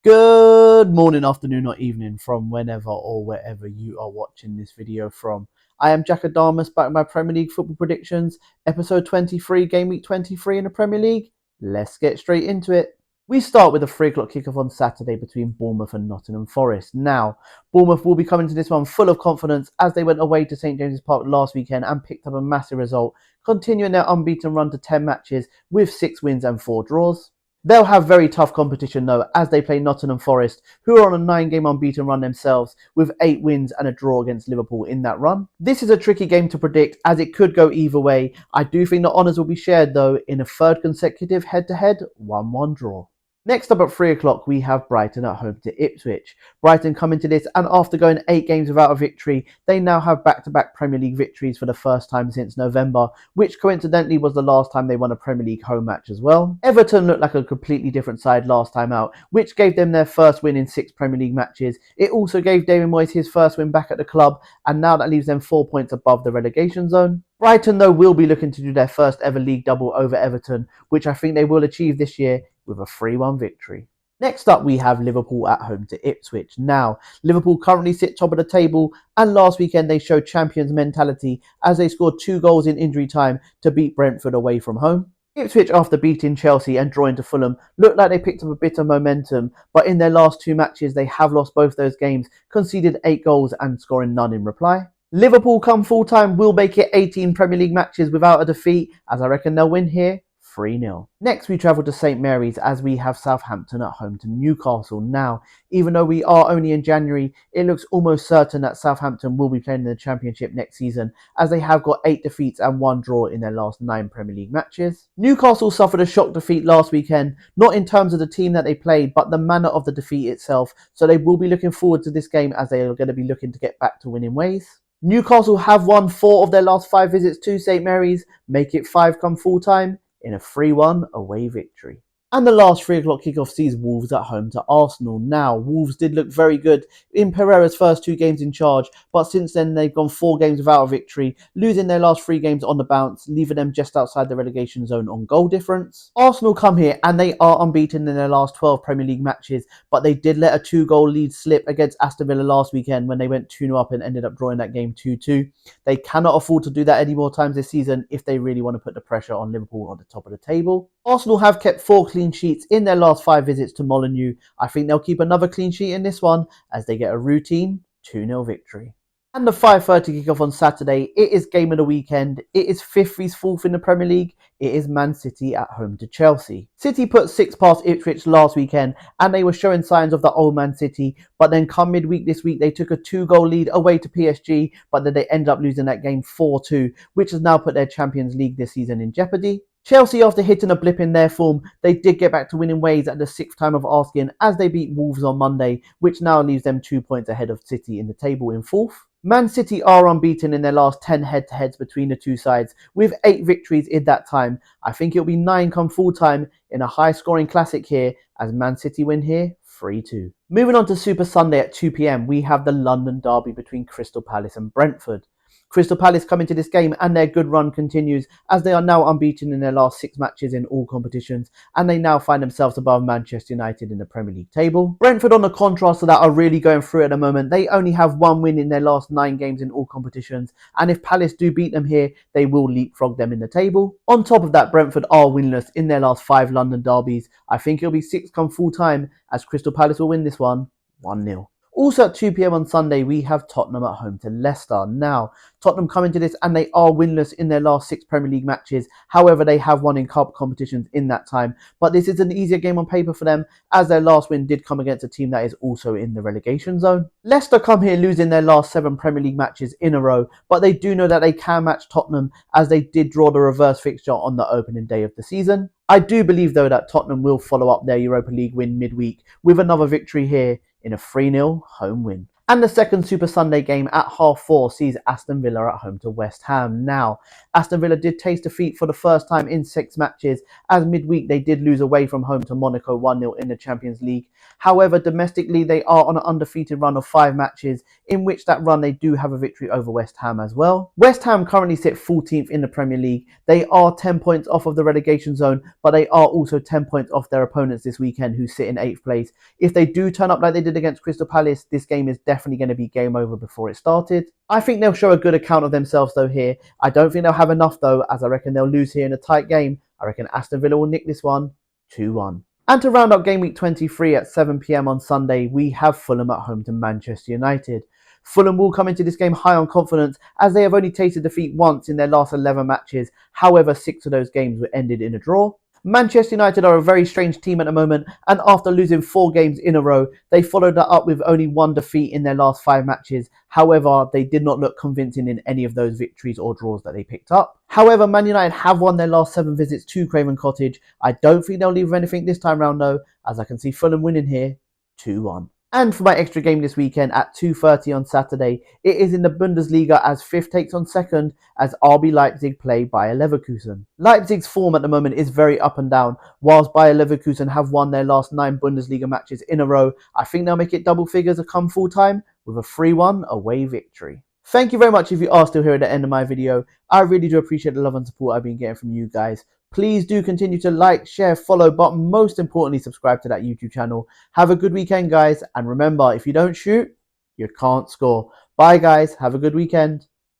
Good morning, afternoon, or evening from whenever or wherever you are watching this video from. I am Jack Adamus back with my Premier League football predictions, episode 23, game week 23 in the Premier League. Let's get straight into it. We start with a 3 o'clock kickoff on Saturday between Bournemouth and Nottingham Forest. Now, Bournemouth will be coming to this one full of confidence as they went away to St James's Park last weekend and picked up a massive result, continuing their unbeaten run to 10 matches with 6 wins and 4 draws. They'll have very tough competition though as they play Nottingham Forest, who are on a 9-game unbeaten run themselves with 8 wins and a draw against Liverpool in that run. This is a tricky game to predict as it could go either way. I do think the honours will be shared though in a third consecutive head-to-head 1-1 draw. Next up at 3 o'clock, we have Brighton at home to Ipswich. Brighton come into this, and after going 8 games without a victory, they now have back-to-back Premier League victories for the first time since November, which coincidentally was the last time they won a Premier League home match as well. Everton looked like a completely different side last time out, which gave them their first win in 6 Premier League matches. It also gave David Moyes his first win back at the club, and now that leaves them 4 points above the relegation zone. Brighton, though, will be looking to do their first ever league double over Everton, which I think they will achieve this year with a 3-1 victory. Next up, we have Liverpool at home to Ipswich. Now, Liverpool currently sit top of the table, and last weekend they showed champions mentality as they scored 2 goals in injury time to beat Brentford away from home. Ipswich, after beating Chelsea and drawing to Fulham, looked like they picked up a bit of momentum, but in their last 2 matches they have lost both those games, conceded 8 goals and scoring none in reply. Liverpool come full time will make it 18 Premier League matches without a defeat, as I reckon they'll win here 3-0. Next, we travel to St Mary's as we have Southampton at home to Newcastle. Now, even though we are only in January, it looks almost certain that Southampton will be playing in the Championship next season, as they have got 8 defeats and 1 draw in their last 9 Premier League matches. Newcastle suffered a shock defeat last weekend, not in terms of the team that they played, but the manner of the defeat itself, so they will be looking forward to this game as they are going to be looking to get back to winning ways. Newcastle have won 4 of their last 5 visits to St Mary's, make it 5 come full time in a 3-1 away victory. And the last 3 o'clock kickoff sees Wolves at home to Arsenal. Now, Wolves did look very good in Pereira's first 2 games in charge, but since then they've gone 4 games without a victory, losing their last 3 games on the bounce, leaving them just outside the relegation zone on goal difference. Arsenal come here and they are unbeaten in their last 12 Premier League matches, but they did let a 2-goal lead slip against Aston Villa last weekend when they went 2-0 up and ended up drawing that game 2-2. They cannot afford to do that any more times this season if they really want to put the pressure on Liverpool on the top of the table. Arsenal have kept 4 clean sheets in their last 5 visits to Molineux. I think they'll keep another clean sheet in this one as they get a routine 2-0 victory. And the 5:30 kickoff on Saturday, it is game of the weekend. It is 5th vs 4th in the Premier League. It is Man City at home to Chelsea. City put 6 past Ipswich last weekend and they were showing signs of the old Man City, but then come midweek this week they took a 2-goal lead away to PSG, but then they end up losing that game 4-2, which has now put their Champions League this season in jeopardy. Chelsea, after hitting a blip in their form, they did get back to winning ways at the 6th time of asking as they beat Wolves on Monday, which now leaves them 2 points ahead of City in the table in 4th. Man City are unbeaten in their last 10 head-to-heads between the two sides, with 8 victories in that time. I think it'll be 9 come full time in a high-scoring classic here, as Man City win here 3-2. Moving on to Super Sunday at 2 p.m, we have the London derby between Crystal Palace and Brentford. Crystal Palace come into this game and their good run continues as they are now unbeaten in their last 6 matches in all competitions, and they now find themselves above Manchester United in the Premier League table. Brentford, on the contrast to that, are really going through at the moment. They only have 1 win in their last 9 games in all competitions, and if Palace do beat them here, they will leapfrog them in the table. On top of that, Brentford are winless in their last 5 London derbies. I think it'll be 6 come full time as Crystal Palace will win this one 1-0. Also at 2 p.m. on Sunday, we have Tottenham at home to Leicester. Now, Tottenham come into this and they are winless in their last 6 Premier League matches. However, they have won in cup competitions in that time. But this is an easier game on paper for them, as their last win did come against a team that is also in the relegation zone. Leicester come here losing their last 7 Premier League matches in a row, but they do know that they can match Tottenham, as they did draw the reverse fixture on the opening day of the season. I do believe, though, that Tottenham will follow up their Europa League win midweek with another victory here in a 3-0 home win. And the second Super Sunday game at 4:30 sees Aston Villa at home to West Ham. Now, Aston Villa did taste defeat for the first time in 6 matches, as midweek they did lose away from home to Monaco 1-0 in the Champions League. However, domestically they are on an undefeated run of 5 matches, in which that run they do have a victory over West Ham as well. West Ham currently sit 14th in the Premier League. They are 10 points off of the relegation zone, but they are also 10 points off their opponents this weekend, who sit in 8th place. If they do turn up like they did against Crystal Palace, this game is definitely going to be game over before it started. I think they'll show a good account of themselves though here. I don't think they'll have enough though, as I reckon they'll lose here in a tight game. I reckon Aston Villa will nick this one 2-1. And to round up game week 23 at 7 p.m. on Sunday, we have Fulham at home to Manchester United. Fulham will come into this game high on confidence, as they have only tasted defeat once in their last 11 matches. However, 6 of those games were ended in a draw. Manchester United are a very strange team at the moment, and after losing 4 games in a row, they followed that up with only 1 defeat in their last 5 matches. However, they did not look convincing in any of those victories or draws that they picked up. However, Man United have won their last 7 visits to Craven Cottage. I don't think they'll leave with anything this time round though, as I can see Fulham winning here 2-1. And for my extra game this weekend at 2:30 on Saturday, it is in the Bundesliga, as 5th takes on 2nd as RB Leipzig play Bayer Leverkusen. Leipzig's form at the moment is very up and down, whilst Bayer Leverkusen have won their last 9 Bundesliga matches in a row. I think they'll make it double figures come full time with a 3-1 away victory. Thank you very much if you are still here at the end of my video. I really do appreciate the love and support I've been getting from you guys. Please do continue to like, share, follow, but most importantly, subscribe to that YouTube channel. Have a good weekend, guys. And remember, if you don't shoot, you can't score. Bye, guys. Have a good weekend.